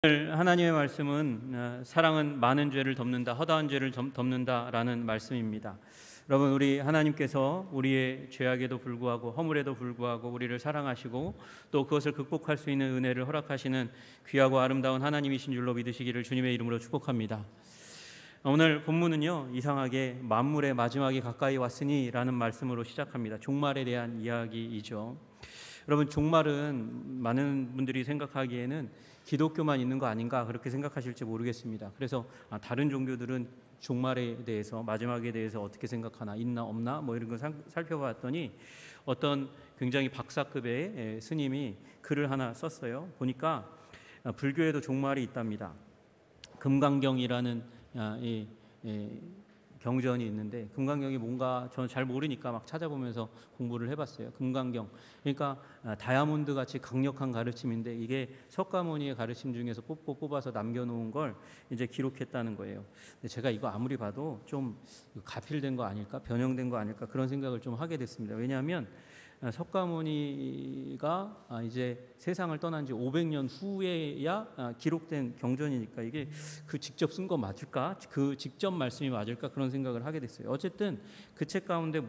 오늘 하나님의 말씀은 사랑은 많은 죄를 덮는다, 허다한 죄를 덮는다라는 말씀입니다. 여러분, 우리 하나님께서 우리의 죄악에도 불구하고 허물에도 불구하고 우리를 사랑하시고 또 그것을 극복할 수 있는 은혜를 허락하시는 귀하고 아름다운 하나님이신 줄로 믿으시기를 주님의 이름으로 축복합니다. 오늘 본문은요, 이상하게 만물의 마지막이 가까이 왔으니 라는 말씀으로 시작합니다. 종말에 대한 이야기이죠. 여러분, 종말은 많은 분들이 생각하기에는 기독교만 있는 거 아닌가 그렇게 생각하실지 모르겠습니다. 그래서 다른 종교들은 종말에 대해서, 마지막에 대해서 어떻게 생각하나, 있나 없나 뭐 이런 거 살펴봤더니 어떤 굉장히 박사급의 스님이 글을 하나 썼어요. 보니까 불교에도 종말이 있답니다. 금강경이라는 경전이 있는데, 금강경이 뭔가 저는 잘 모르니까 막 찾아보면서 공부를 해봤어요. 금강경, 그러니까 다이아몬드 같이 강력한 가르침인데 이게 석가모니의 가르침 중에서 뽑아서 남겨놓은 걸 이제 기록했다는 거예요. 근데 제가 이거 아무리 봐도 좀 가필된 거 아닐까, 변형된 거 아닐까 그런 생각을 좀 하게 됐습니다. 왜냐하면 석가모니가 이제 세상을 떠난 지 500년 후에야 기록된 경전이니까 이게 그 직접 쓴 거 맞을까? 그 직접 말씀이 맞을까? 그런 생각을 하게 됐어요. 어쨌든 그 책 가운데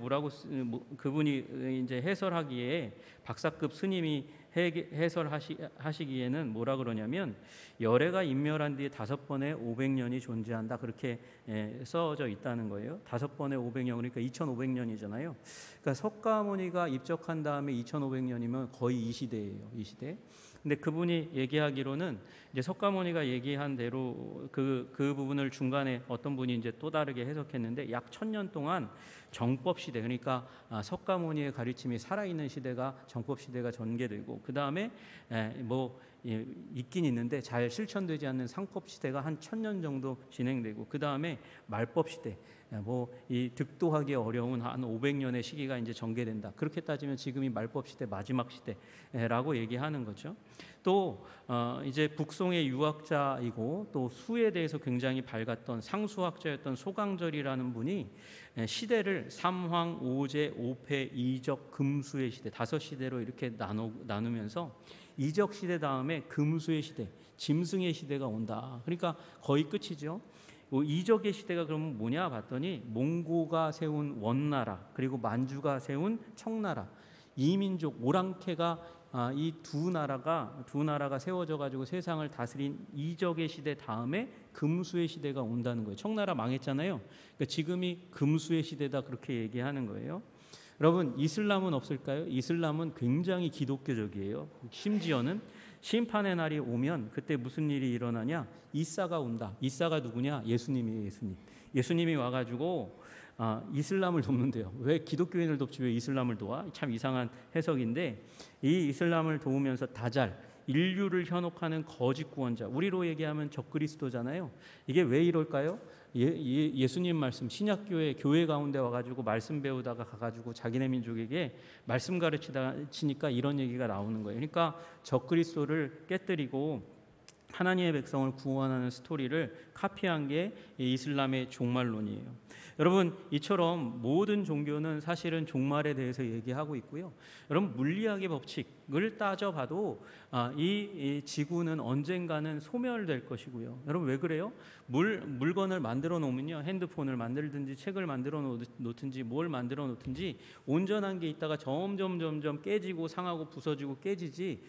그분이 이제 해설하기에 박사급 스님이 해설하시기에는 뭐라 그러냐면, 열애가 인멸한 뒤에 5번의 500년이 존재한다, 그렇게 써져 있다는 거예요. 5번의 500년, 그러니까 2500년이잖아요. 그러니까 석가모니가 입적한 다음에 2500년이면 거의 이 시대예요. 이 시대. 근데 그분이 얘기하기로는 이제 석가모니가 얘기한 대로 그 부분을 중간에 어떤 분이 이제 또 다르게 해석했는데, 약 1000년 동안 정법 시대, 그러니까 석가모니의 가르침이 살아있는 시대가 정법 시대가 전개되고, 그 다음에 있긴 있는데 잘 실천되지 않는 상법 시대가 한 1000년 정도 진행되고, 그 다음에 말법 시대, 이 득도하기 어려운 한 500년의 시기가 이제 전개된다. 그렇게 따지면 지금이 말법 시대 마지막 시대라고 얘기하는 거죠. 또 이제 북송의 유학자이고 또 수에 대해서 굉장히 밝았던 상수학자였던 소강절이라는 분이 시대를 삼황, 오제, 오패, 이적, 금수의 시대 5시대로 이렇게 나누면서 이적 시대 다음에 금수의 시대, 짐승의 시대가 온다. 그러니까 거의 끝이죠. 이적의 시대가 그러면 뭐냐 봤더니, 몽고가 세운 원나라, 그리고 만주가 세운 청나라, 이민족 오랑캐가 이 두 나라가 세워져 가지고 세상을 다스린 이적의 시대 다음에 금수의 시대가 온다는 거예요. 청나라 망했잖아요. 그러니까 지금이 금수의 시대다, 그렇게 얘기하는 거예요. 여러분, 이슬람은 없을까요? 이슬람은 굉장히 기독교적이에요. 심지어는 심판의 날이 오면 그때 무슨 일이 일어나냐? 이사가 온다. 이사가 누구냐? 예수님이에요. 예수님이 와가지고 이슬람을 돕는데요. 왜 기독교인을 돕지 왜 이슬람을 도와? 참 이상한 해석인데, 이 이슬람을 도우면서 다잘, 인류를 현혹하는 거짓 구원자, 우리로 얘기하면 적그리스도잖아요. 이게 왜 이럴까요? 예수님 말씀, 신약교회 교회 가운데 와가지고 말씀 배우다가 가가지고 자기네 민족에게 말씀 가르치니까 이런 얘기가 나오는 거예요. 그러니까 적그리스도를 깨뜨리고 하나님의 백성을 구원하는 스토리를 카피한 게 이슬람의 종말론이에요. 여러분, 이처럼 모든 종교는 사실은 종말에 대해서 얘기하고 있고요. 여러분, 물리학의 법칙을 따져봐도 이 지구는 언젠가는 소멸될 것이고요. 여러분, 왜 그래요? 물건을 만들어 놓으면요, 핸드폰을 만들든지 책을 만들어 놓든지 뭘 만들어 놓든지 온전한 게 있다가 점점 깨지고 상하고 부서지고 깨지지,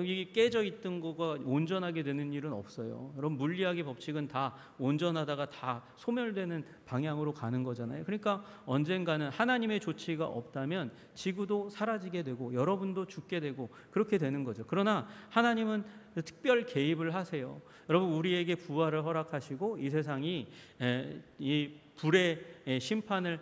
이게 깨져 있던 거가 온전하게 되는 일은 없어요. 여러분, 물리학의 법칙은 다 온전하다가 다 소멸되는 방향으로 가는 거잖아요. 그러니까 언젠가는 하나님의 조치가 없다면 지구도 사라지게 되고 여러분도 죽게 되고 그렇게 되는 거죠. 그러나 하나님은 특별 개입을 하세요. 여러분, 우리에게 부활을 허락하시고 이 세상이 이 불의 심판을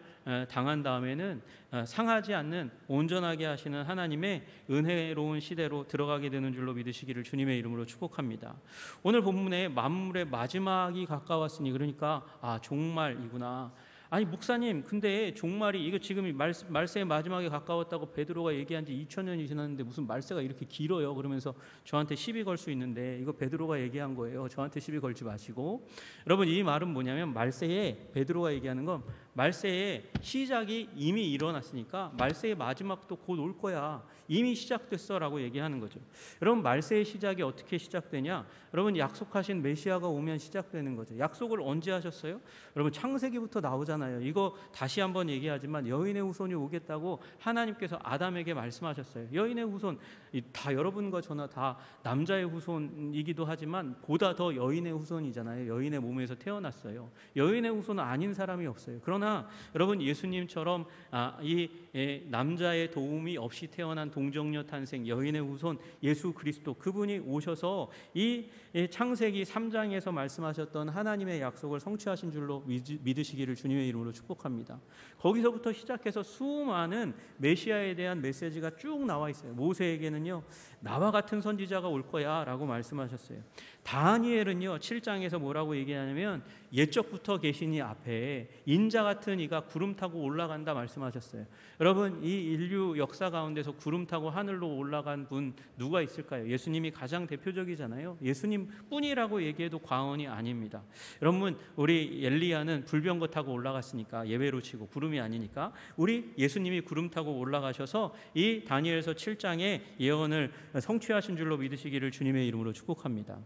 당한 다음에는 상하지 않는 온전하게 하시는 하나님의 은혜로운 시대로 들어가게 되는 줄로 믿으시기를 주님의 이름으로 축복합니다. 오늘 본문에 만물의 마지막이 가까웠으니, 그러니까 종말이구나. 아니 목사님, 근데 종말이 이거 지금 말세의 마지막에 가까웠다고 베드로가 얘기한 지 2000년이 지났는데 무슨 말세가 이렇게 길어요? 그러면서 저한테 시비 걸 수 있는데, 이거 베드로가 얘기한 거예요. 저한테 시비 걸지 마시고. 여러분, 이 말은 뭐냐면 말세에 베드로가 얘기하는 건 말세의 시작이 이미 일어났으니까 말세의 마지막도 곧 올 거야. 이미 시작됐어라고 얘기하는 거죠. 여러분, 말세의 시작이 어떻게 시작되냐? 여러분, 약속하신 메시아가 오면 시작되는 거죠. 약속을 언제 하셨어요? 여러분, 창세기부터 나오잖아요. 이거 다시 한번 얘기하지만 여인의 후손이 오겠다고 하나님께서 아담에게 말씀하셨어요. 여인의 후손, 다 여러분과 저나 다 남자의 후손이기도 하지만 보다 더 여인의 후손이잖아요. 여인의 몸에서 태어났어요. 여인의 후손은 아닌 사람이 없어요. 그러나 여러분, 예수님처럼 이 남자의 도움이 없이 태어난 동정녀 탄생, 여인의 후손 예수 그리스도, 그분이 오셔서 이 창세기 3장에서 말씀하셨던 하나님의 약속을 성취하신 줄로 믿으시기를 주님의 이름으로 축복합니다. 거기서부터 시작해서 수많은 메시아에 대한 메시지가 쭉 나와 있어요. 모세에게는요, 나와 같은 선지자가 올 거야 라고 말씀하셨어요. 다니엘은요, 7장에서 뭐라고 얘기하냐면 옛적부터 계시니 앞에 인자 같은 이가 구름 타고 올라간다 말씀하셨어요. 여러분, 이 인류 역사 가운데서 구름 타고 하늘로 올라간 분 누가 있을까요? 예수님이 가장 대표적이잖아요. 예수님 뿐이라고 얘기해도 과언이 아닙니다. 여러분, 우리 엘리야는 불병거 타고 올라갔으니까, 예배로 치고 구름이 아니니까 우리 예수님이 구름 타고 올라가셔서 이 다니엘서 7장의 예언을 성취하신 줄로 믿으시기를 주님의 이름으로 축복합니다.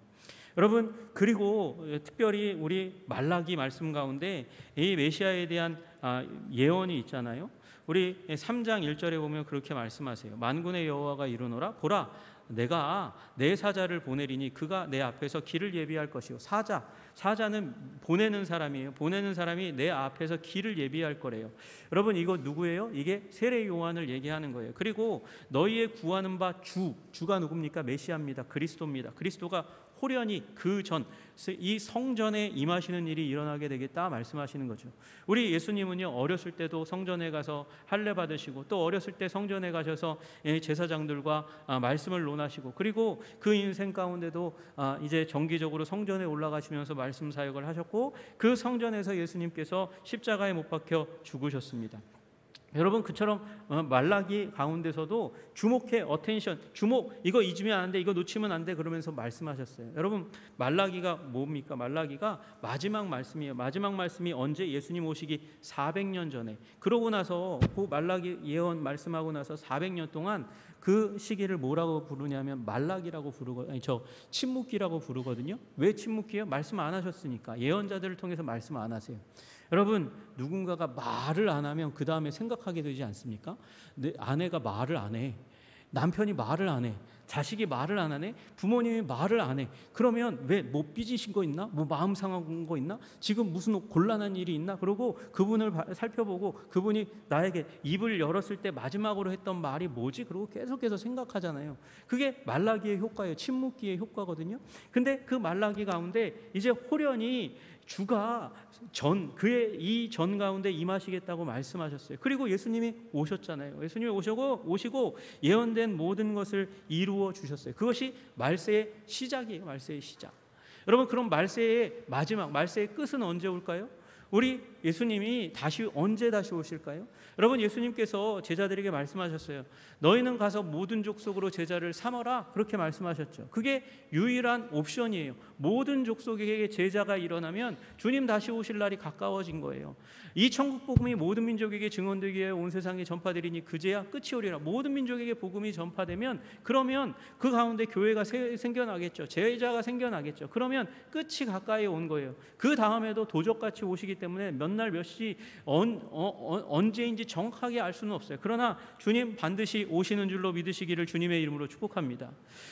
여러분, 그리고 특별히 우리 말라기 말씀 가운데 이 메시아에 대한 예언이 있잖아요. 우리 3장 1절에 보면 그렇게 말씀하세요. 만군의 여호와가 이르노라, 보라, 내가 내 사자를 보내리니 그가 내 앞에서 길을 예비할 것이요. 사자는 보내는 사람이에요. 보내는 사람이 내 앞에서 길을 예비할 거래요. 여러분, 이거 누구예요? 이게 세례 요한을 얘기하는 거예요. 그리고 너희의 구하는 바 주가 누굽니까? 메시아입니다. 그리스도입니다. 그리스도가 호련히 그 전 이 성전에 임하시는 일이 일어나게 되겠다 말씀하시는 거죠. 우리 예수님은요, 어렸을 때도 성전에 가서 할례 받으시고, 또 어렸을 때 성전에 가셔서 제사장들과 말씀을 논하시고, 그리고 그 인생 가운데도 이제 정기적으로 성전에 올라가시면서 말씀 사역을 하셨고, 그 성전에서 예수님께서 십자가에 못 박혀 죽으셨습니다. 여러분, 그처럼 말라기 가운데서도 주목해, 어텐션, 주목, 이거 잊으면 안 돼, 이거 놓치면 안 돼 그러면서 말씀하셨어요. 여러분, 말라기가 뭡니까? 말라기가 마지막 말씀이에요. 마지막 말씀이 언제? 예수님 오시기 400년 전에. 그러고 나서 그 말라기 예언 말씀하고 나서 400년 동안 그 시기를 뭐라고 부르냐면 말라기라고 부르거든요. 침묵기라고 부르거든요. 왜 침묵기예요? 말씀 안 하셨으니까. 예언자들을 통해서 말씀 안 하세요. 여러분, 누군가가 말을 안 하면 그 다음에 생각하게 되지 않습니까? 내 아내가 말을 안 해, 남편이 말을 안 해, 자식이 말을 안 하네, 부모님이 말을 안 해. 그러면 왜 못 삐지신 거 있나? 뭐 마음 상한 거 있나? 지금 무슨 곤란한 일이 있나? 그러고 그분을 살펴보고 그분이 나에게 입을 열었을 때 마지막으로 했던 말이 뭐지? 그러고 계속해서 생각하잖아요. 그게 말라기의 효과예요. 침묵기의 효과거든요. 근데 그 말라기 가운데 이제 호련히 주가 그의 이 전 가운데 임하시겠다고 말씀하셨어요. 그리고 예수님이 오셨잖아요. 예수님이 오시고 예언된 모든 것을 이루어 주셨어요. 그것이 말세의 시작이에요. 말세의 시작. 여러분, 그럼 말세의 마지막, 말세의 끝은 언제 올까요? 우리 예수님이 언제 다시 오실까요? 여러분, 예수님께서 제자들에게 말씀하셨어요. 너희는 가서 모든 족속으로 제자를 삼아라, 그렇게 말씀하셨죠. 그게 유일한 옵션이에요. 모든 족속에게 제자가 일어나면 주님 다시 오실 날이 가까워진 거예요. 이 천국 복음이 모든 민족에게 증언되기 위해 온 세상에 전파되리니 그제야 끝이 오리라. 모든 민족에게 복음이 전파되면, 그러면 그 가운데 교회가 생겨나겠죠. 제자가 생겨나겠죠. 그러면 끝이 가까이 온 거예요. 그 다음에도 도적같이 오시기 때문에 몇 날 몇 시 언제인지 정확하게 알 수는 없어요. 그러나 주님 반드시 오시는 줄로 믿으시기를 주님의 이름으로 축복합니다.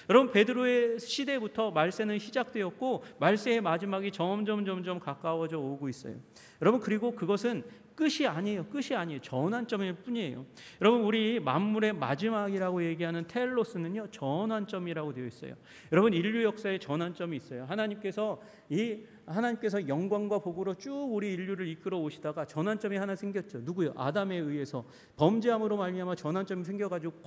여러분, 베드로의 시대부터 말세는 시작되었고 말세의 마지막이 점점 가까워져 오고 있어요. 여러분, 그리고 그것은 끝이 아니에요. 전환점일 뿐이에요. 여러분, 우리 만물의 마지막이라고 얘기하는 텔로스는요, 전환점이라고 되어 있어요. 여러분, 인류 역사에 전환점이 있어요. 하나님께서 영광과 복으로 쭉 우리 인류를 이끌어 오시다가 전환점이 하나 생겼죠. 누구요? 아담에 의해서 범죄함으로 말미암아 전환점이 생겨가지고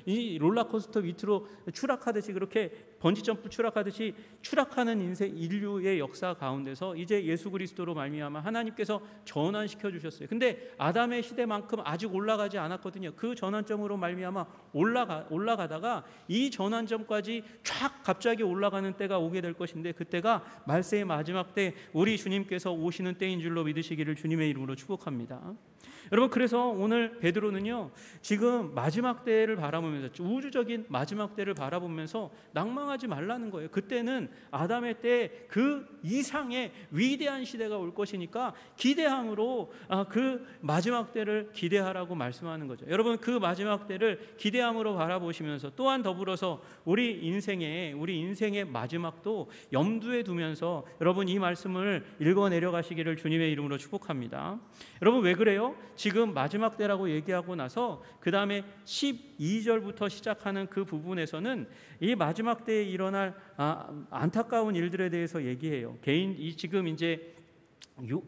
이 롤러코스터 밑으로 추락하듯이, 그렇게 번지점프 추락하듯이 추락하는 인류의 역사 가운데서 이제 예수 그리스도로 말미암아 하나님께서 전환시켜 주셨어요. 근데 아담의 시대만큼 아직 올라가지 않았거든요. 그 전환점으로 말미암아 올라가다가 이 전환점까지 쫙 갑자기 올라가는 때가 오게 될 것인데, 그때가 말세의 마지막 때 우리 주님께서 오시는 때인 줄로 믿으시기를 주님의 이름으로 축복합니다. 여러분, 그래서 오늘 베드로는요, 지금 마지막 때를 바라보면서, 우주적인 마지막 때를 바라보면서 낭망하지 말라는 거예요. 그때는 아담의 때 그 이상의 위대한 시대가 올 것이니까 기대함으로 그 마지막 때를 기대하라고 말씀하는 거죠. 여러분, 그 마지막 때를 기대함으로 바라보시면서 또한 더불어서 우리 인생의 마지막도 염두에 두면서 여러분 이 말씀을 읽어 내려가시기를 주님의 이름으로 축복합니다. 여러분, 왜 그래요? 지금 마지막 때라고 얘기하고 나서 그 다음에 12절부터 시작하는 그 부분에서는 이 마지막 때에 일어날 안타까운 일들에 대해서 얘기해요. 지금 이제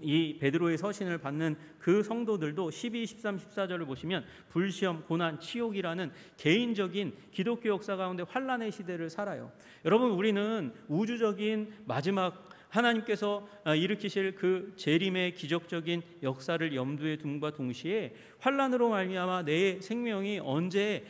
이 베드로의 서신을 받는 그 성도들도 12, 13, 14절을 보시면 불시험, 고난, 치욕이라는 개인적인 기독교 역사 가운데 환난의 시대를 살아요. 여러분, 우리는 우주적인 마지막 하나님께서 일으키실 그 재림의 기적적인 역사를 염두에 둔과 동시에 환난으로 말미암아 내 생명이 언제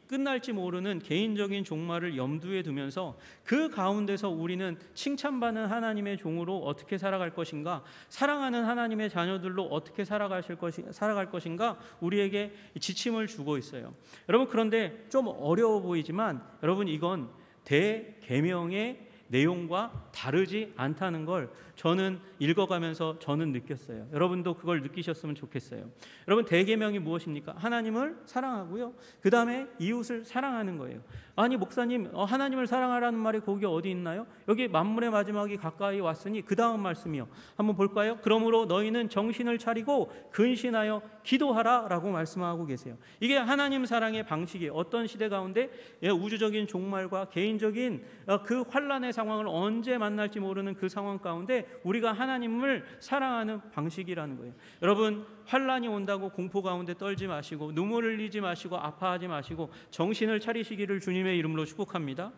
끝날지 모르는 개인적인 종말을 염두에 두면서 그 가운데서 우리는 칭찬받는 하나님의 종으로 어떻게 살아갈 것인가, 사랑하는 하나님의 자녀들로 어떻게 살아갈 것인가 우리에게 지침을 주고 있어요. 여러분, 그런데 좀 어려워 보이지만 여러분, 이건 대계명의 내용과 다르지 않다는 걸 저는 읽어가면서 저는 느꼈어요. 여러분도 그걸 느끼셨으면 좋겠어요. 여러분, 대계명이 무엇입니까? 하나님을 사랑하고요, 그 다음에 이웃을 사랑하는 거예요. 아니 목사님, 하나님을 사랑하라는 말이 거기 어디 있나요? 여기 만물의 마지막이 가까이 왔으니 그 다음 말씀이요, 한번 볼까요? 그러므로 너희는 정신을 차리고 근신하여 기도하라 라고 말씀하고 계세요. 이게 하나님 사랑의 방식이에요. 어떤 시대 가운데 우주적인 종말과 개인적인 그 환난의 상황을 언제 만날지 모르는 그 상황 가운데 우리가 하나님을 사랑하는 방식이라는 거예요. 여러분, 환난이 온다고 공포 가운데 떨지 마시고 눈물을 흘리지 마시고 아파하지 마시고 정신을 차리시기를 주님의 이름으로 축복합니다.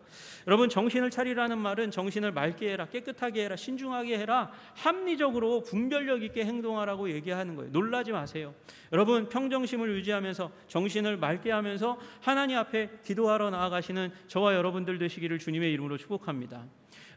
여러분, 정신을 차리라는 말은 정신을 맑게 해라, 깨끗하게 해라, 신중하게 해라, 합리적으로 분별력 있게 행동하라고 얘기하는 거예요. 놀라지 마세요. 여러분, 평정심을 유지하면서 정신을 맑게 하면서 하나님 앞에 기도하러 나아가시는 저와 여러분들 되시기를 주님의 이름으로 축복합니다.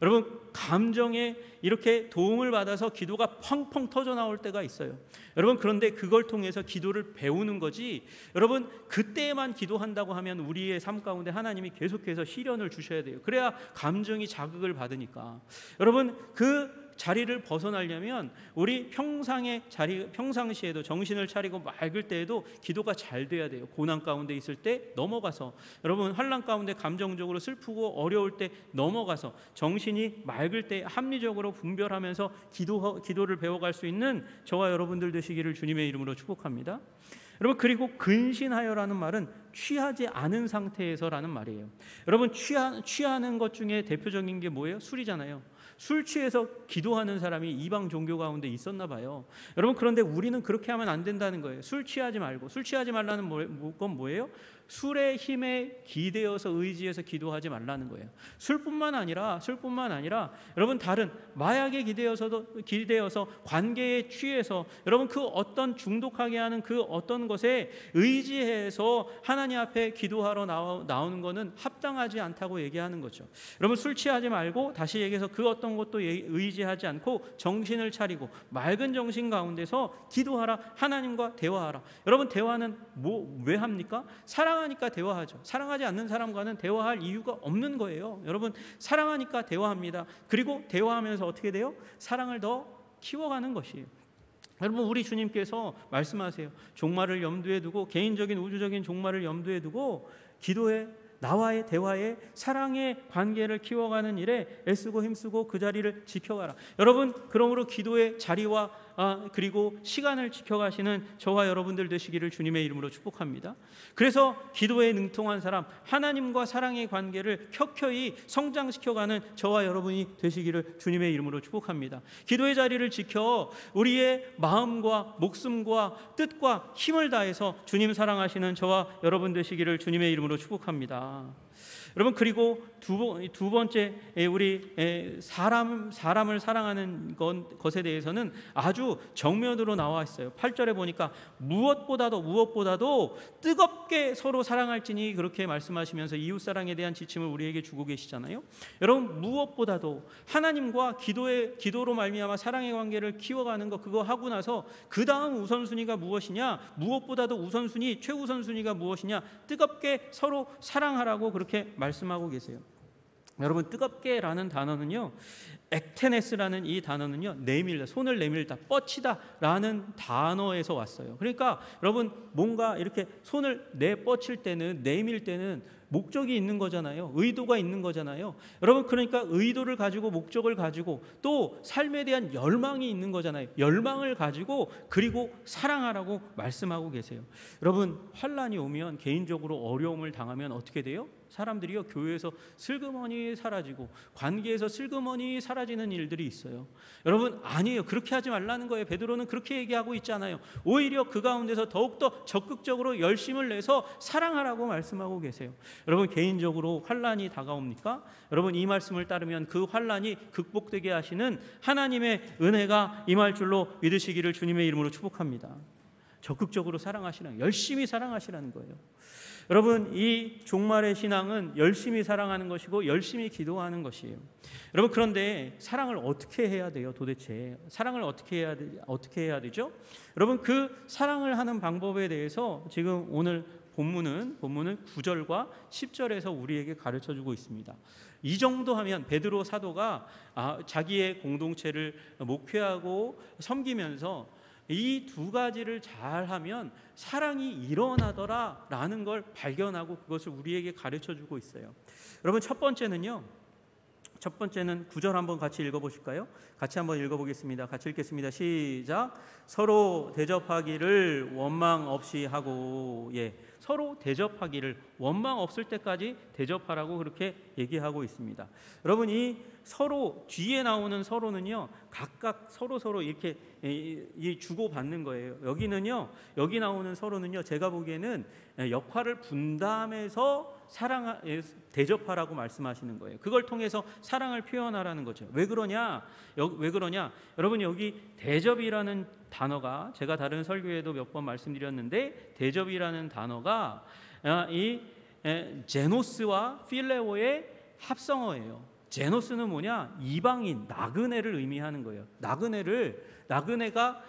여러분, 감정에 이렇게 도움을 받아서 기도가 펑펑 터져 나올 때가 있어요. 여러분, 그런데 그걸 통해서 기도를 배우는 거지, 여러분 그때만 기도한다고 하면 우리의 삶 가운데 하나님이 계속해서 시련을 주셔야 돼요. 그래야 감정이 자극을 받으니까. 여러분, 그 자리를 벗어나려면 우리 평상시에도 정신을 차리고 맑을 때에도 기도가 잘 돼야 돼요. 고난 가운데 있을 때 넘어가서, 여러분 환난 가운데 감정적으로 슬프고 어려울 때 넘어가서 정신이 맑을 때 합리적으로 분별하면서 기도를 배워갈 수 있는 저와 여러분들 되시기를 주님의 이름으로 축복합니다. 여러분, 그리고 근신하여라는 말은 취하지 않은 상태에서라는 말이에요. 여러분, 취하는 것 중에 대표적인 게 뭐예요? 술이잖아요. 술 취해서 기도하는 사람이 이방 종교 가운데 있었나 봐요. 여러분, 그런데 우리는 그렇게 하면 안 된다는 거예요. 술 취하지 말고. 술 취하지 말라는 건 뭐예요? 술의 힘에 기대어서 의지해서 기도하지 말라는 거예요. 술뿐만 아니라 여러분, 다른 마약에 기대어서 관계에 취해서 여러분 그 어떤 중독하게 하는 그 어떤 것에 의지해서 하나님 앞에 기도하러 나오는 것은 합당하지 않다고 얘기하는 거죠. 여러분, 술 취하지 말고, 다시 얘기해서 그 어떤 것도 의지하지 않고 정신을 차리고 맑은 정신 가운데서 기도하라, 하나님과 대화하라. 여러분, 대화는 왜 합니까? 사랑하니까 대화하죠. 사랑하지 않는 사람과는 대화할 이유가 없는 거예요. 여러분, 사랑하니까 대화합니다. 그리고 대화하면서 어떻게 돼요? 사랑을 더 키워가는 것이에요. 여러분, 우리 주님께서 말씀하세요. 종말을 염두에 두고, 개인적인 우주적인 종말을 염두에 두고 기도에, 나와의 대화에, 사랑의 관계를 키워가는 일에 애쓰고 힘쓰고 그 자리를 지켜가라. 여러분, 그러므로 기도의 자리와 그리고 시간을 지켜가시는 저와 여러분들 되시기를 주님의 이름으로 축복합니다. 그래서 기도에 능통한 사람, 하나님과 사랑의 관계를 켜켜이 성장시켜가는 저와 여러분이 되시기를 주님의 이름으로 축복합니다. 기도의 자리를 지켜 우리의 마음과 목숨과 뜻과 힘을 다해서 주님 사랑하시는 저와 여러분 되시기를 주님의 이름으로 축복합니다. 여러분, 그리고 두 번째, 우리 사람을 사랑하는 것에 대해서는 아주 정면으로 나와 있어요. 8절에 보니까 무엇보다도 뜨겁게 서로 사랑할지니, 그렇게 말씀하시면서 이웃사랑에 대한 지침을 우리에게 주고 계시잖아요. 여러분, 무엇보다도 하나님과 기도로 말미암아 사랑의 관계를 키워가는 것, 그거 하고 나서 그 다음 우선순위가 무엇이냐, 무엇보다도 우선순위, 최우선순위가 무엇이냐, 뜨겁게 서로 사랑하라고 그렇게 말씀하고 계세요. 여러분, 뜨겁게라는 단어는요, 액테네스라는 이 단어는요, 내밀다, 손을 내밀다, 뻗치다라는 단어에서 왔어요. 그러니까 여러분, 뭔가 이렇게 손을 내뻗칠 때는, 내밀 때는 목적이 있는 거잖아요. 의도가 있는 거잖아요. 여러분, 그러니까 의도를 가지고, 목적을 가지고, 또 삶에 대한 열망이 있는 거잖아요. 열망을 가지고, 그리고 사랑하라고 말씀하고 계세요. 여러분, 환난이 오면, 개인적으로 어려움을 당하면 어떻게 돼요? 사람들이요, 교회에서 슬그머니 사라지고 관계에서 슬그머니 사라지는 일들이 있어요. 여러분, 아니에요. 그렇게 하지 말라는 거예요. 베드로는 그렇게 얘기하고 있잖아요. 오히려 그 가운데서 더욱더 적극적으로 열심을 내서 사랑하라고 말씀하고 계세요. 여러분, 개인적으로 환난이 다가옵니까? 여러분, 이 말씀을 따르면 그 환난이 극복되게 하시는 하나님의 은혜가 임할 줄로 믿으시기를 주님의 이름으로 축복합니다. 적극적으로 사랑하시라는, 열심히 사랑하시라는 거예요. 여러분, 이 종말의 신앙은 열심히 사랑하는 것이고 열심히 기도하는 것이에요. 여러분, 그런데 사랑을 어떻게 해야 돼요? 도대체 사랑을 어떻게 해야 되죠? 여러분, 그 사랑을 하는 방법에 대해서 지금 오늘 본문은 9절과 10절에서 우리에게 가르쳐주고 있습니다. 이 정도 하면 베드로 사도가 자기의 공동체를 목회하고 섬기면서 이 두 가지를 잘하면 사랑이 일어나더라라는 걸 발견하고 그것을 우리에게 가르쳐주고 있어요. 여러분, 첫 번째는 9절 한번 같이 읽어보실까요? 같이 한번 읽어보겠습니다. 같이 읽겠습니다. 시작. 서로 대접하기를 원망 없이 하고, 서로 대접하기를 원망 없을 때까지 대접하라고 그렇게 얘기하고 있습니다. 여러분, 이 서로, 뒤에 나오는 서로는요, 각각 서로 이렇게 주고받는 거예요. 여기 나오는 서로는요, 제가 보기에는 역할을 분담해서 대접하라고 말씀하시는 거예요. 그걸 통해서 사랑을 표현하라는 거죠. 왜 그러냐? 여러분, 여기 대접이라는 단어가, 제가 다른 설교에도 몇 번 말씀드렸는데, 대접이라는 단어가 이 제노스와 필레오의 합성어예요. 제노스는 뭐냐? 이방인, 나그네를 의미하는 거예요. 나그네가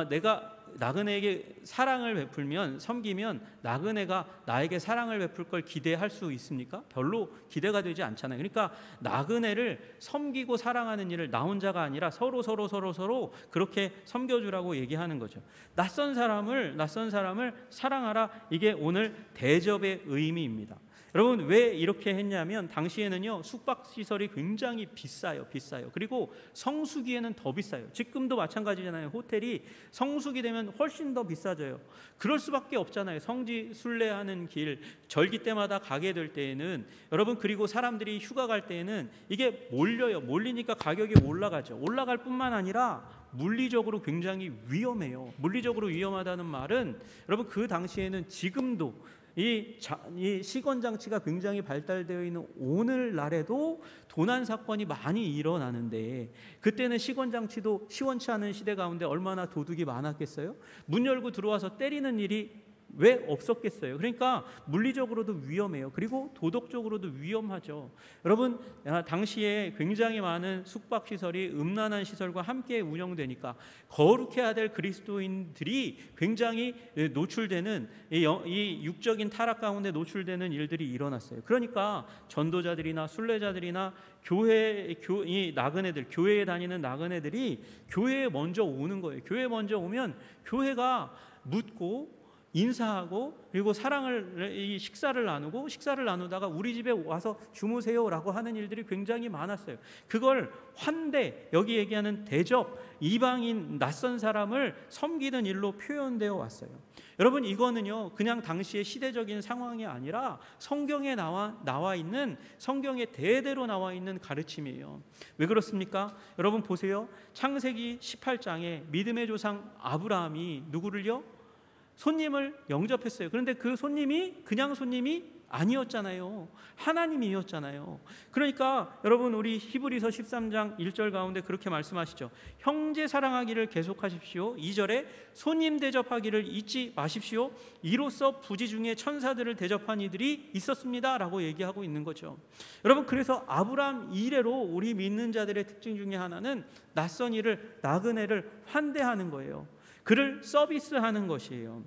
내가 나그네에게 사랑을 베풀면, 섬기면 나그네가 나에게 사랑을 베풀 걸 기대할 수 있습니까? 별로 기대가 되지 않잖아요. 그러니까 나그네를 섬기고 사랑하는 일을 나 혼자가 아니라 서로 그렇게 섬겨주라고 얘기하는 거죠. 낯선 사람을 사랑하라, 이게 오늘 대접의 의미입니다. 여러분, 왜 이렇게 했냐면 당시에는요, 숙박시설이 굉장히 비싸요. 그리고 성수기에는 더 비싸요. 지금도 마찬가지잖아요. 호텔이 성수기 되면 훨씬 더 비싸져요. 그럴 수밖에 없잖아요. 성지 순례하는 길, 절기 때마다 가게 될 때에는, 여러분, 그리고 사람들이 휴가 갈 때에는 이게 몰리니까 가격이 올라가죠. 올라갈 뿐만 아니라 물리적으로 굉장히 위험해요. 물리적으로 위험하다는 말은, 여러분, 그 당시에는 지금도 이 시건 장치가 굉장히 발달되어 있는 오늘날에도 도난 사건이 많이 일어나는데, 그때는 시건 장치도 시원치 않은 시대 가운데 얼마나 도둑이 많았겠어요? 문 열고 들어와서 때리는 일이 왜 없었겠어요? 그러니까 물리적으로도 위험해요. 그리고 도덕적으로도 위험하죠. 여러분, 당시에 굉장히 많은 숙박시설이 음란한 시설과 함께 운영되니까 거룩해야 될 그리스도인들이 굉장히 노출되는, 이 육적인 타락 가운데 노출되는 일들이 일어났어요. 그러니까 전도자들이나 순례자들이나 교회에 다니는 나그네들이 교회에 먼저 오는 거예요. 교회에 먼저 오면 교회가 묻고 인사하고, 그리고 식사를 나누다가 우리 집에 와서 주무세요라고 하는 일들이 굉장히 많았어요. 그걸 환대, 여기 얘기하는 대접, 이방인 낯선 사람을 섬기는 일로 표현되어 왔어요. 여러분, 이거는요, 그냥 당시의 시대적인 상황이 아니라 성경에 나와 있는, 성경에 대대로 나와 있는 가르침이에요. 왜 그렇습니까? 여러분 보세요. 창세기 18장에 믿음의 조상 아브라함이 누구를요? 손님을 영접했어요. 그런데 그 손님이 그냥 손님이 아니었잖아요. 하나님이었잖아요. 그러니까 여러분, 우리 히브리서 13장 1절 가운데 그렇게 말씀하시죠. 형제 사랑하기를 계속하십시오. 2절에 손님 대접하기를 잊지 마십시오. 이로써 부지 중에 천사들을 대접한 이들이 있었습니다 라고 얘기하고 있는 거죠. 여러분, 그래서 아브라함 이래로 우리 믿는 자들의 특징 중에 하나는 낯선 이를, 나그네를 환대하는 거예요. 그를 서비스하는 것이에요.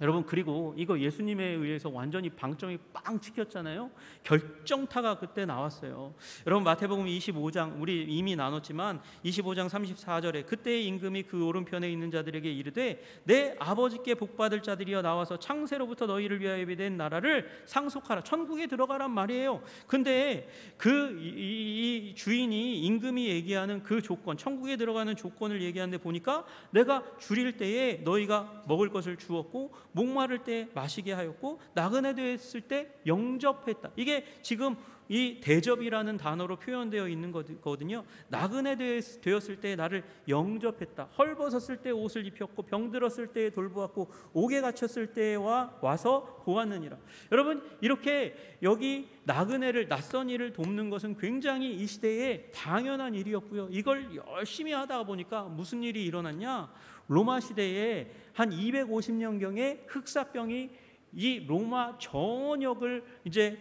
여러분, 그리고 이거 예수님에 의해서 완전히 방점이 빵 찍혔잖아요. 결정타가 그때 나왔어요. 여러분, 마태복음 25장, 우리 이미 나눴지만 25장 34절에 그때의 임금이 그 오른편에 있는 자들에게 이르되 내 아버지께 복받을 자들이여 나와서 창세로부터 너희를 위하여 예비된 나라를 상속하라. 천국에 들어가란 말이에요. 근데 이 주인이, 임금이 얘기하는 그 조건, 천국에 들어가는 조건을 얘기하는데 보니까 내가 줄일 때에 너희가 먹을 것을 주었고 목마를 때 마시게 하였고 나그네 되었을 때 영접했다. 이게 지금 이 대접이라는 단어로 표현되어 있는 거거든요. 나그네 되었을 때 나를 영접했다. 헐벗었을 때 옷을 입혔고 병들었을 때 돌보았고 옥에 갇혔을 때 와서 보았느니라. 여러분, 이렇게 여기 나그네를, 낯선 이를 돕는 것은 굉장히 이 시대에 당연한 일이었고요. 이걸 열심히 하다 보니까 무슨 일이 일어났냐? 로마 시대에 한 250년경에 흑사병이 이 로마 전역을 이제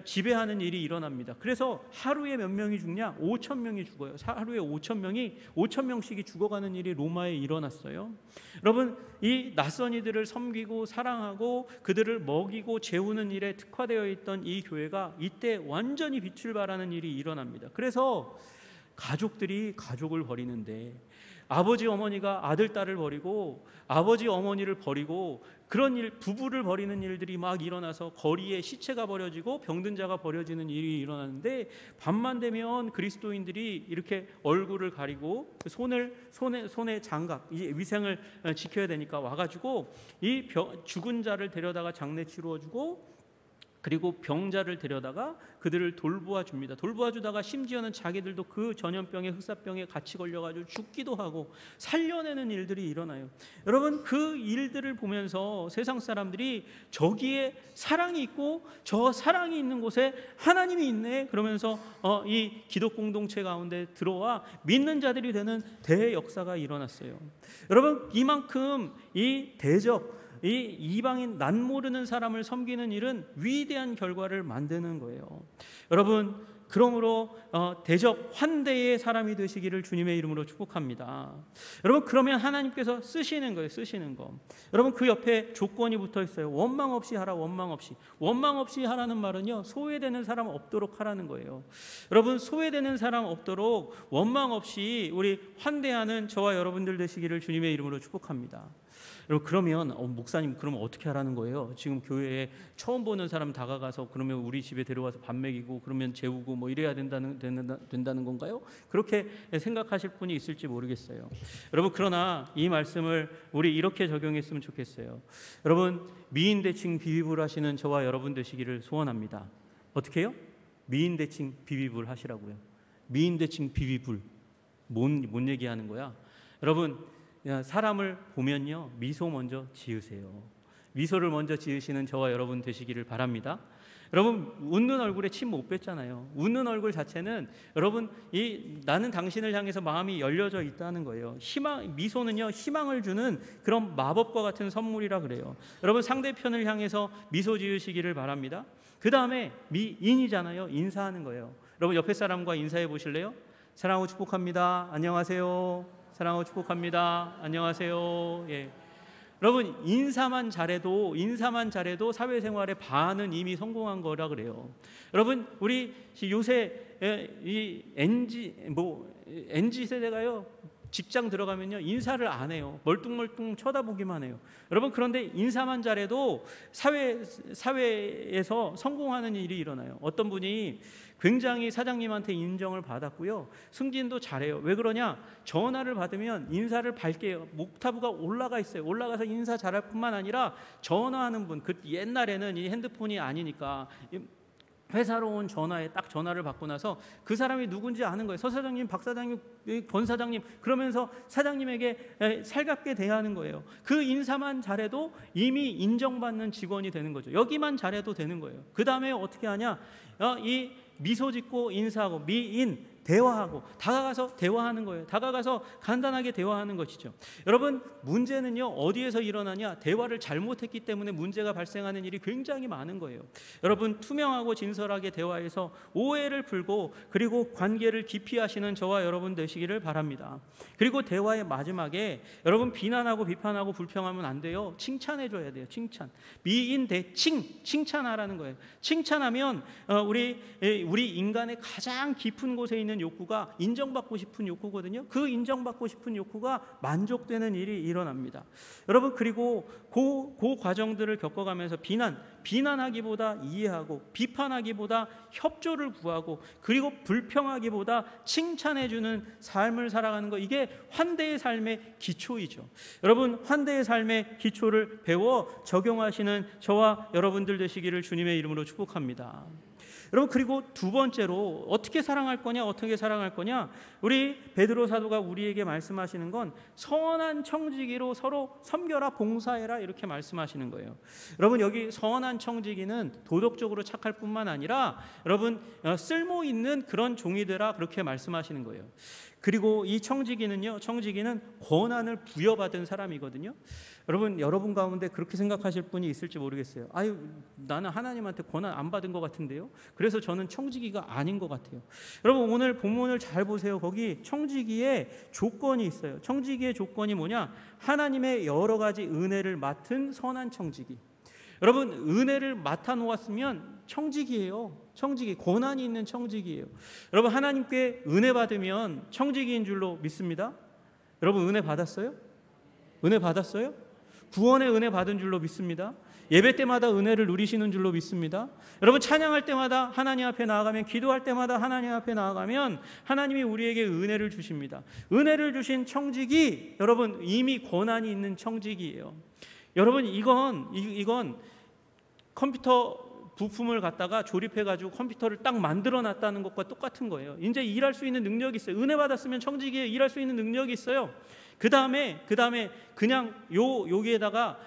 지배하는 일이 일어납니다. 그래서 하루에 몇 명이 죽냐? 5,000명이 죽어요. 하루에 5,000명씩이 죽어가는 일이 로마에 일어났어요. 여러분, 이 낯선 이들을 섬기고 사랑하고 그들을 먹이고 재우는 일에 특화되어 있던 이 교회가 이때 완전히 빛을 발하는 일이 일어납니다. 그래서 가족들이 가족을 버리는데, 아버지 어머니가 아들 딸을 버리고 아버지 어머니를 버리고 그런 일, 부부를 버리는 일들이 막 일어나서 거리에 시체가 버려지고 병든 자가 버려지는 일이 일어나는데, 밤만 되면 그리스도인들이 이렇게 얼굴을 가리고 손에 장갑, 이 위생을 지켜야 되니까 와가지고 이 죽은 자를 데려다가 장례 치루어주고, 그리고 병자를 데려다가 그들을 돌보아 줍니다. 돌보아 주다가 심지어는 자기들도 그 전염병에, 흑사병에 같이 걸려가지고 죽기도 하고 살려내는 일들이 일어나요. 여러분, 그 일들을 보면서 세상 사람들이 저기에 사랑이 있고 저 사랑이 있는 곳에 하나님이 있네 그러면서 이 기독 공동체 가운데 들어와 믿는 자들이 되는 대역사가 일어났어요. 여러분, 이만큼 이 대접, 이 이방인, 난 모르는 사람을 섬기는 일은 위대한 결과를 만드는 거예요. 여러분, 그러므로 대접 환대의 사람이 되시기를 주님의 이름으로 축복합니다. 여러분, 그러면 하나님께서 쓰시는 거예요. 쓰시는 거. 여러분, 그 옆에 조건이 붙어 있어요. 원망 없이 하라. 원망 없이. 원망 없이 하라는 말은요, 소외되는 사람 없도록 하라는 거예요. 여러분, 소외되는 사람 없도록 원망 없이 우리 환대하는 저와 여러분들 되시기를 주님의 이름으로 축복합니다. 여러분, 그러면 목사님, 그러면 어떻게 하라는 거예요? 지금 교회에 처음 보는 사람 다가가서 그러면 우리 집에 데려와서 밥 먹이고 그러면 재우고 뭐 이래야 된다는 건가요? 그렇게 생각하실 분이 있을지 모르겠어요. 여러분, 그러나 이 말씀을 우리 이렇게 적용했으면 좋겠어요. 여러분, 미인대칭 비비불 하시는 저와 여러분 되시기를 소원합니다. 어떻게 해요? 미인대칭 비비불 하시라고요. 미인대칭 비비불, 뭔 얘기하는 거야? 여러분, 사람을 보면요, 미소 먼저 지으세요. 미소를 먼저 지으시는 저와 여러분 되시기를 바랍니다. 여러분, 웃는 얼굴에 침 못 뱉잖아요. 웃는 얼굴 자체는 여러분, 나는 당신을 향해서 마음이 열려져 있다는 거예요. 미소는요, 희망을 주는 그런 마법과 같은 선물이라 그래요. 여러분, 상대편을 향해서 미소 지으시기를 바랍니다. 그 다음에 미인이잖아요. 인사하는 거예요. 여러분, 옆에 사람과 인사해 보실래요? 사랑하고 축복합니다. 안녕하세요. 사랑하고 축복합니다. 안녕하세요. 예. 여러분, 인사만 잘해도 사회생활의 반은 이미 성공한 거라 그래요. 여러분, 우리 요새 이 NG 세대가요, 직장 들어가면요, 인사를 안 해요. 멀뚱멀뚱 쳐다보기만 해요. 여러분, 그런데 인사만 잘해도 사회에서 성공하는 일이 일어나요. 어떤 분이 굉장히 사장님한테 인정을 받았고요, 승진도 잘해요. 왜 그러냐? 전화를 받으면 인사를 밝게 해요. 옥타브가 올라가 있어요. 올라가서 인사 잘할 뿐만 아니라 전화하는 분, 그 옛날에는 이 핸드폰이 아니니까 회사로 온 전화에 딱 전화를 받고 나서 그 사람이 누군지 아는 거예요. 서 사장님, 박 사장님, 권 사장님, 그러면서 사장님에게 살갑게 대하는 거예요. 그 인사만 잘해도 이미 인정받는 직원이 되는 거죠. 여기만 잘해도 되는 거예요. 그 다음에 어떻게 하냐? 이 미소 짓고 인사하고 미인 대화하고 다가가서 대화하는 거예요. 다가가서 간단하게 대화하는 것이죠. 여러분, 문제는요 어디에서 일어나냐? 대화를 잘못했기 때문에 문제가 발생하는 일이 굉장히 많은 거예요. 여러분, 투명하고 진솔하게 대화해서 오해를 풀고 그리고 관계를 깊이 하시는 저와 여러분 되시기를 바랍니다. 그리고 대화의 마지막에 여러분, 비난하고 비판하고 불평하면 안 돼요. 칭찬해 줘야 돼요. 칭찬. 미인 대칭, 칭찬하라는 거예요. 칭찬하면 우리 인간의 가장 깊은 곳에 있는 욕구가 인정받고 싶은 욕구거든요. 그 인정받고 싶은 욕구가 만족되는 일이 일어납니다. 여러분, 그리고 그 과정들을 겪어가면서 비난하기보다 이해하고, 비판하기보다 협조를 구하고, 그리고 불평하기보다 칭찬해주는 삶을 살아가는 것, 이게 환대의 삶의 기초이죠. 여러분, 환대의 삶의 기초를 배워 적용하시는 저와 여러분들 되시기를 주님의 이름으로 축복합니다. 여러분, 그리고 두 번째로 어떻게 사랑할 거냐, 어떻게 사랑할 거냐? 우리 베드로 사도가 우리에게 말씀하시는 건 선한 청지기로 서로 섬겨라, 봉사해라, 이렇게 말씀하시는 거예요. 여러분, 여기 선한 청지기는 도덕적으로 착할 뿐만 아니라 여러분, 쓸모 있는 그런 종이 되라, 그렇게 말씀하시는 거예요. 그리고 이 청지기는 권한을 부여받은 사람이거든요. 여러분 가운데 그렇게 생각하실 분이 있을지 모르겠어요. 아유, 나는 하나님한테 권한 안 받은 것 같은데요. 그래서 저는 청지기가 아닌 것 같아요. 여러분, 오늘 본문을 잘 보세요. 거기 청지기의 조건이 있어요. 청지기의 조건이 뭐냐? 하나님의 여러 가지 은혜를 맡은 선한 청지기. 여러분, 은혜를 맡아 놓았으면 청지기예요. 청지기, 권한이 있는 청지기예요. 여러분, 하나님께 은혜 받으면 청지기인 줄로 믿습니다. 여러분, 은혜 받았어요? 은혜 받았어요? 구원의 은혜 받은 줄로 믿습니다. 예배 때마다 은혜를 누리시는 줄로 믿습니다. 여러분, 찬양할 때마다 하나님 앞에 나아가면, 기도할 때마다 하나님 앞에 나아가면 하나님이 우리에게 은혜를 주십니다. 은혜를 주신 청지기, 여러분, 이미 권한이 있는 청지기예요. 여러분, 이건 컴퓨터 부품을 갖다가 조립해가지고 컴퓨터를 딱 만들어 놨다는 것과 똑같은 거예요. 이제 일할 수 있는 능력이 있어요. 은혜 받았으면 청지기에 일할 수 있는 능력이 있어요. 그 다음에 그냥 여기에다가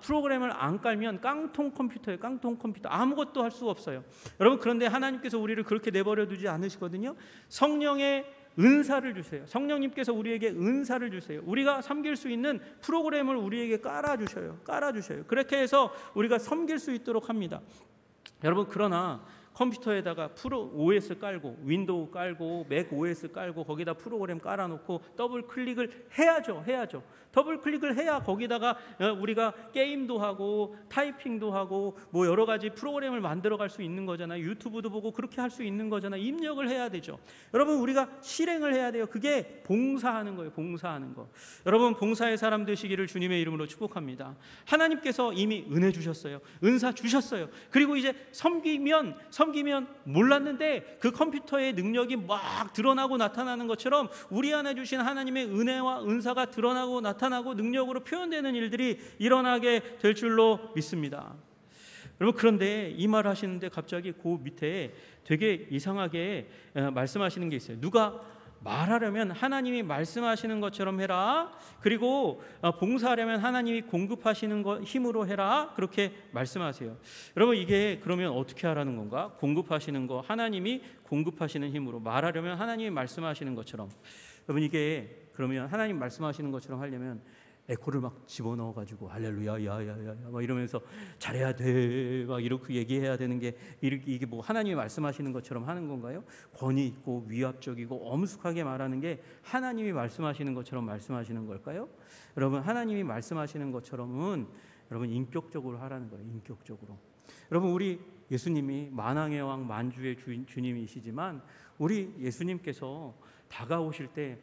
프로그램을 안 깔면 깡통 컴퓨터예요. 깡통 컴퓨터. 아무것도 할 수가 없어요. 여러분, 그런데 하나님께서 우리를 그렇게 내버려 두지 않으시거든요. 성령의 은사를 주세요. 성령님께서 우리에게 은사를 주세요. 우리가 섬길 수 있는 프로그램을 우리에게 깔아주셔요. 그렇게 해서 우리가 섬길 수 있도록 합니다. 여러분, 그러나 컴퓨터에다가 OS 깔고, 윈도우 깔고, 맥 OS 깔고, 거기다 프로그램 깔아놓고 더블 클릭을 해야죠. 더블 클릭을 해야 거기다가 우리가 게임도 하고 타이핑도 하고 뭐 여러 가지 프로그램을 만들어갈 수 있는 거잖아요. 유튜브도 보고 그렇게 할 수 있는 거잖아요. 입력을 해야 되죠. 여러분, 우리가 실행을 해야 돼요. 그게 봉사하는 거예요. 봉사하는 거. 여러분, 봉사의 사람 되시기를 주님의 이름으로 축복합니다. 하나님께서 이미 은혜 주셨어요. 은사 주셨어요. 그리고 이제 섬기면 몰랐는데 그 컴퓨터의 능력이 막 드러나고 나타나는 것처럼 우리 안에 주신 하나님의 은혜와 은사가 드러나고 나타나고 능력으로 표현되는 일들이 일어나게 될 줄로 믿습니다. 여러분, 그런데 이 말 하시는데 갑자기 그 밑에 되게 이상하게 말씀하시는 게 있어요. 누가 말하려면 하나님이 말씀하시는 것처럼 해라. 그리고 봉사하려면 하나님이 공급하시는 것 힘으로 해라. 그렇게 말씀하세요. 여러분, 이게 그러면 어떻게 하라는 건가? 공급하시는 거, 하나님이 공급하시는 힘으로, 말하려면 하나님이 말씀하시는 것처럼. 여러분, 이게 그러면 하나님 말씀하시는 것처럼 하려면 에코를 막 집어넣어가지고 할렐루야 야야야 막 이러면서 잘해야 돼 막 이렇게 얘기해야 되는 게 이게 뭐 하나님이 말씀하시는 것처럼 하는 건가요? 권위 있고 위압적이고 엄숙하게 말하는 게 하나님이 말씀하시는 것처럼 말씀하시는 걸까요? 여러분, 하나님이 말씀하시는 것처럼은 여러분 인격적으로 하라는 거예요. 인격적으로. 여러분, 우리 예수님이 만왕의 왕 만주의 주님이시지만 우리 예수님께서 다가오실 때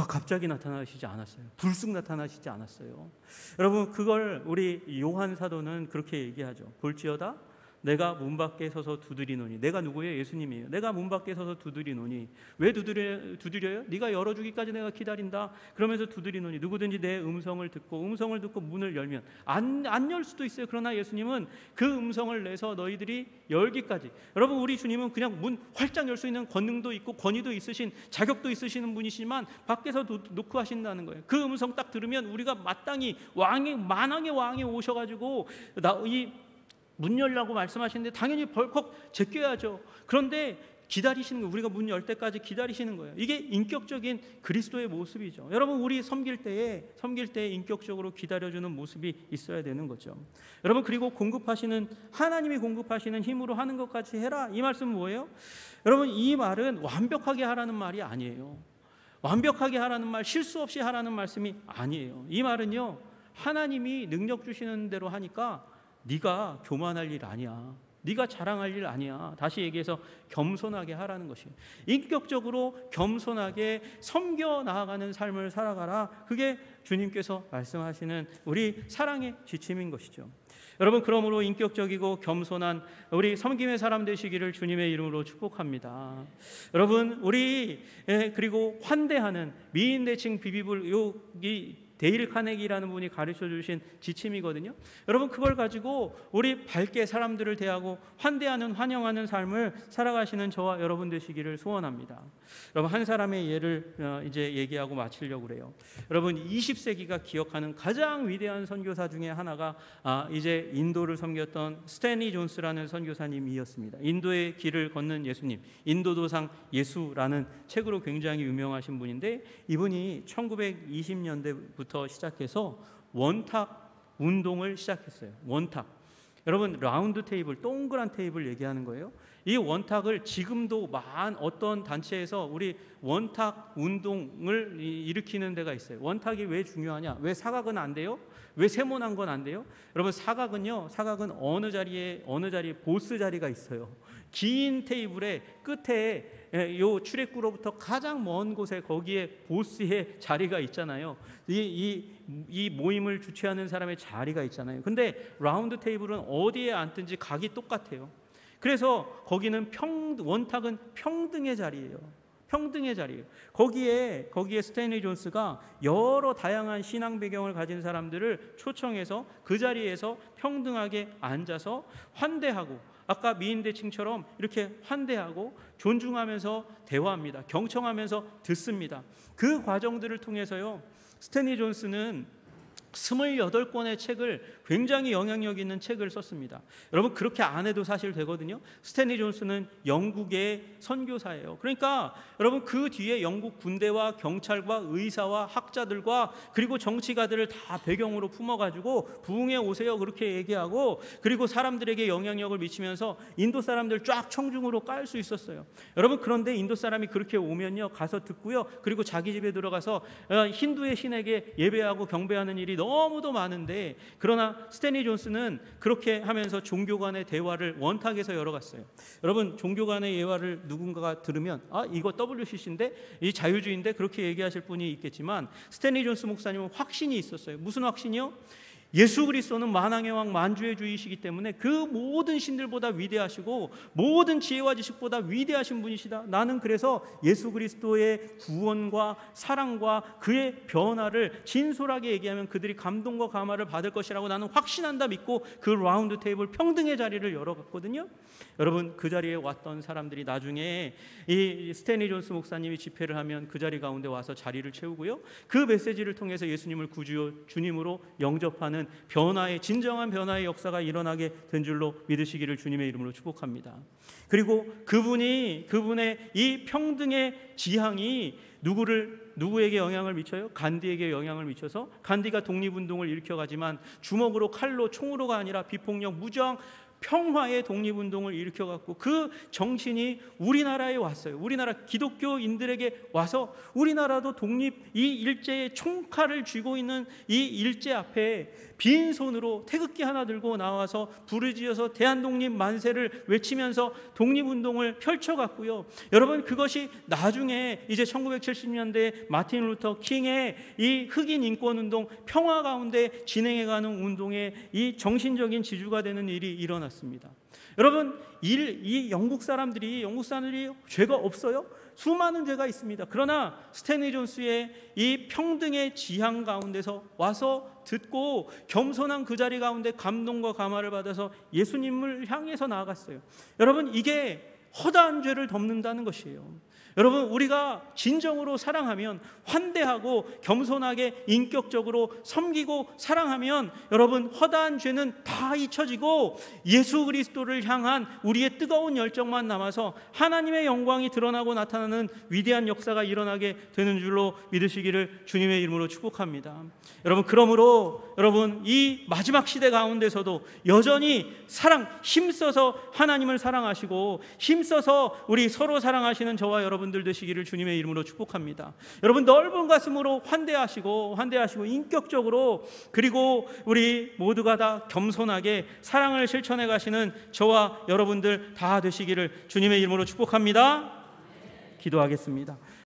갑자기 나타나시지 않았어요. 불쑥 나타나시지 않았어요. 여러분, 그걸 우리 요한 사도는 그렇게 얘기하죠. 볼지어다 내가 문 밖에 서서 두드리노니. 내가 누구예요? 예수님이에요. 내가 문 밖에 서서 두드리노니. 왜 두드려요? 네가 열어주기까지 내가 기다린다. 그러면서 두드리노니. 누구든지 내 음성을 듣고 문을 열면 안 열 수도 있어요. 그러나 예수님은 그 음성을 내서 너희들이 열기까지. 여러분, 우리 주님은 그냥 문 활짝 열 수 있는 권능도 있고 권위도 있으신, 자격도 있으시는 분이시지만 밖에서 놓고 하신다는 거예요. 그 음성 딱 들으면 우리가 마땅히 만왕의 왕이 오셔가지고 이 문 열라고 말씀하시는데 당연히 벌컥 제껴야죠. 그런데 기다리시는 거예요. 우리가 문 열 때까지 기다리시는 거예요. 이게 인격적인 그리스도의 모습이죠. 여러분, 우리 섬길 때에 인격적으로 기다려주는 모습이 있어야 되는 거죠. 여러분, 그리고 하나님이 공급하시는 힘으로 하는 것 같이 해라. 이 말씀은 뭐예요? 여러분, 이 말은 완벽하게 하라는 말이 아니에요. 완벽하게 하라는 말, 실수 없이 하라는 말씀이 아니에요. 이 말은요, 하나님이 능력 주시는 대로 하니까 네가 교만할 일 아니야. 네가 자랑할 일 아니야. 다시 얘기해서 겸손하게 하라는 것이에요. 인격적으로 겸손하게 섬겨 나아가는 삶을 살아가라. 그게 주님께서 말씀하시는 우리 사랑의 지침인 것이죠. 여러분, 그러므로 인격적이고 겸손한 우리 섬김의 사람 되시기를 주님의 이름으로 축복합니다. 여러분, 우리 그리고 환대하는 미인 대칭 비비블 여기 데일 카네기라는 분이 가르쳐 주신 지침이거든요. 여러분, 그걸 가지고 우리 밝게 사람들을 대하고 환대하는, 환영하는 삶을 살아가시는 저와 여러분 되시기를 소원합니다. 여러분, 한 사람의 예를 이제 얘기하고 마치려고 그래요. 여러분, 20세기가 기억하는 가장 위대한 선교사 중에 하나가 이제 인도를 섬겼던 스탠리 존스라는 선교사님이었습니다. 인도의 길을 걷는 예수님, 인도도상 예수라는 책으로 굉장히 유명하신 분인데, 이분이 1920년대부터 시작해서 원탁 운동을 시작했어요. 원탁. 여러분, 라운드 테이블, 동그란 테이블 얘기하는 거예요. 이 원탁을 지금도 어떤 단체에서 우리 원탁 운동을 일으키는 데가 있어요. 원탁이 왜 중요하냐? 왜 사각은 안 돼요? 왜 세모난 건 안 돼요? 여러분, 사각은 어느 자리에 보스 자리가 있어요. 긴 테이블의 끝에 요 출입구로부터 가장 먼 곳에 거기에 보스의 자리가 있잖아요. 이 모임을 주최하는 사람의 자리가 있잖아요. 근데 라운드 테이블은 어디에 앉든지 각이 똑같아요. 그래서 거기는 원탁은 평등의 자리예요. 평등의 자리예요. 거기에 스탠리 존스가 여러 다양한 신앙 배경을 가진 사람들을 초청해서 그 자리에서 평등하게 앉아서 환대하고, 아까 미인 대칭처럼 이렇게 환대하고 존중하면서 대화합니다. 경청하면서 듣습니다. 그 과정들을 통해서요, 스탠리 존스는 28권의 책을, 굉장히 영향력 있는 책을 썼습니다. 여러분, 그렇게 안 해도 사실 되거든요. 스탠리 존스는 영국의 선교사예요. 그러니까 여러분, 그 뒤에 영국 군대와 경찰과 의사와 학자들과 그리고 정치가들을 다 배경으로 품어가지고 부흥에 오세요 그렇게 얘기하고, 그리고 사람들에게 영향력을 미치면서 인도 사람들 쫙 청중으로 깔 수 있었어요. 여러분, 그런데 인도 사람이 그렇게 오면요, 가서 듣고요, 그리고 자기 집에 들어가서 힌두의 신에게 예배하고 경배하는 일이 너무도 많은데, 그러나 스탠리 존스는 그렇게 하면서 종교 간의 대화를 원탁에서 열어갔어요. 여러분, 종교 간의 대화를 누군가가 들으면 이거 WCC인데, 이 자유주의인데 그렇게 얘기하실 분이 있겠지만, 스탠리 존스 목사님은 확신이 있었어요. 무슨 확신이요? 예수 그리스도는 만왕의 왕, 만주의 주이시기 때문에 그 모든 신들보다 위대하시고 모든 지혜와 지식보다 위대하신 분이시다. 나는 그래서 예수 그리스도의 구원과 사랑과 그의 변화를 진솔하게 얘기하면 그들이 감동과 감화를 받을 것이라고 나는 확신한다 믿고 그 라운드 테이블 평등의 자리를 열어갔거든요. 여러분, 그 자리에 왔던 사람들이 나중에 이 스탠리 존스 목사님이 집회를 하면 그 자리 가운데 와서 자리를 채우고요, 그 메시지를 통해서 예수님을 구주요 주님으로 영접하는 진정한 변화의 역사가 일어나게 된 줄로 믿으시기를 주님의 이름으로 축복합니다. 그리고 그분의 이 평등의 지향이 누구에게 영향을 미쳐요? 간디에게 영향을 미쳐서, 간디가 독립운동을 일으켜가지만 주먹으로, 칼로, 총으로가 아니라 비폭력, 무저항, 평화의 독립운동을 일으켜갖고 그 정신이 우리나라에 왔어요. 우리나라 기독교인들에게 와서 우리나라도 이 일제의 총칼을 쥐고 있는 이 일제 앞에 빈손으로 태극기 하나 들고 나와서 부르짖어서 대한독립 만세를 외치면서 독립운동을 펼쳐갔고요. 여러분, 그것이 나중에 이제 1970년대 마틴 루터 킹의 이 흑인 인권운동, 평화 가운데 진행해가는 운동의 이 정신적인 지주가 되는 일이 일어났습니다. 여러분, 이 영국 사람들이 죄가 없어요? 수많은 죄가 있습니다. 그러나 스탠리 존스의 이 평등의 지향 가운데서 와서 듣고 겸손한 그 자리 가운데 감동과 감화를 받아서 예수님을 향해서 나아갔어요. 여러분, 이게 허다한 죄를 덮는다는 것이에요. 여러분, 우리가 진정으로 사랑하면, 환대하고 겸손하게 인격적으로 섬기고 사랑하면, 여러분, 허다한 죄는 다 잊혀지고 예수 그리스도를 향한 우리의 뜨거운 열정만 남아서 하나님의 영광이 드러나고 나타나는 위대한 역사가 일어나게 되는 줄로 믿으시기를 주님의 이름으로 축복합니다. 여러분, 그러므로 여러분, 이 마지막 시대 가운데서도 여전히 힘써서 하나님을 사랑하시고 힘써서 우리 서로 사랑하시는 저와 여러분들 되시기를 주님의 이름으로 축복합니다. 여러분, 넓은 가슴으로 환대하시고 인격적으로, 그리고 우리 모두가 다 겸손하게 사랑을 실천해 가시는 저와 여러분들 다 되시기를 주님의 이름으로 축복합니다. 기도하겠습니다.